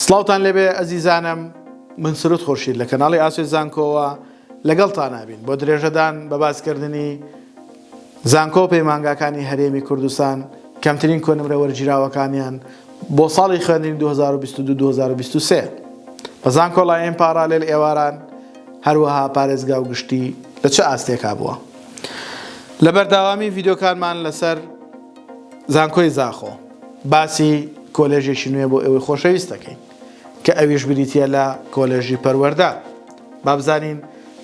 سڵاوتان لێبێ ئەزیزانم، من سروود خورشید لە کەناڵی ئاسۆی زانکۆوە لەگەڵتان نابین بۆ درێژەدان بە باسکردنی زانکۆ و پەیمانگاکانی هەرێمی کوردستان کەمترین کۆنمرە وەرگیراوەکانیان بۆ ساڵی خوێندنی 2022-2023 بە زانکۆڵایەن پارالێل ئێواران هەروەها پارێزگا و گشتی لە چه ئاستێکا بووە. لە بەرداوامی ڤیدۆکانمان لەسەر زانکۆی زاخۆ باسی کۆلێژێکی نوێ بۆ ئێوەی خۆشەویست دەکەین کە ئەویش بریتە لە کۆلێژی پەروەردە. با بزانین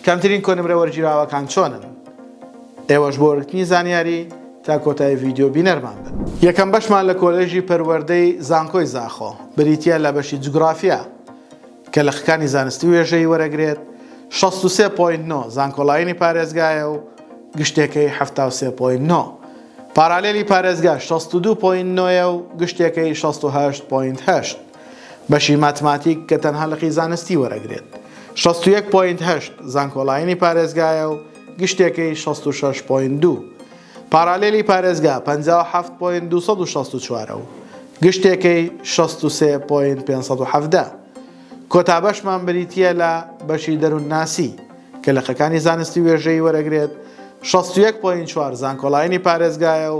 کەمترین کۆنمرە وەرگیراوەکان چۆنن، ئێوەش بۆ وەرگرتنی زانیاری تا کۆتایی ڤیدۆ بینەرمان بن. یەکەم بەشمان لە کۆلێژی پەروەردەی زانکۆی زاخۆ بریتە لە بەشی جوگرافیا کە لە خەکانی زانستی وێژەی وەرەگرێت 63.9 زانکۆڵایەنی پارێزگایە و گشتێکەی 73.9. پارالێلی پارێزگا 62.9 و گشتێکەی 68.8. بەشی ماتماتیک کە تەنها لەقی زانستی وەرەگرێت 61.8 زانکۆڵایەنی پارێزگایە و گشتێکەی 66.2. پارالێلی پارێزگا 57.264 و گشتێکەی 63.517. کۆتا بەشمان بریتە لە بەشی دەروون ناسی کە لە خەکانی زانستی وێژەی وەرەگرێت 61.4 زانکۆڵایەنی پارێزگایە و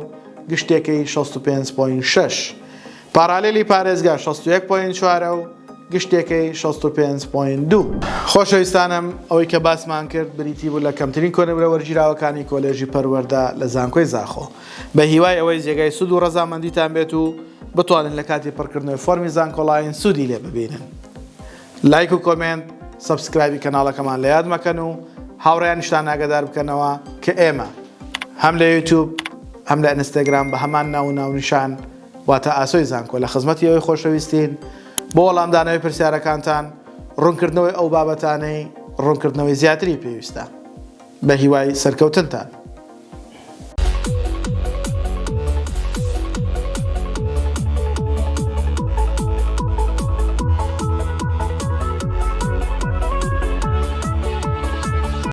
گشتێکەی 65.6. پارالێلی پارێزگا 61.4 و گشتێکەی 65.2. خۆشەویستانم، ئەوەی کە باسمان کرد بریتی بوو لە کەمترین کۆنمرە وەرگیراوەکانی کۆلێژی پەروەردە لە زانکۆی زاخۆ. بە هیوای ئەوەی جێگای سود و ڕەزامەندیتان بێت و بتوانن لە کاتی پڕکردنەوەی فۆرمی زانکۆڵایەن سوودی لێ ببینن. لایک و کۆمنت، سەبسکرایبی کەناڵەکەمان لە یاد مەکەن و هاوڕێیانیشتان ئاگادار بکەنەوە کە ئێمە هەم لە یوتیوب هەم لە ئینستاگرام بە هەمان ناونیشان واتە ئاسۆی زانکۆ لە خزمەتی ئەوەی خۆشەویستین بۆ وەڵامدانەوەی پرسیارەکانتان، ڕوونکردنەوەی ئەو بابەتانەی ڕوونکردنەوەی زیاتری پێویستە. بە هیوای سەرکەوتنتان.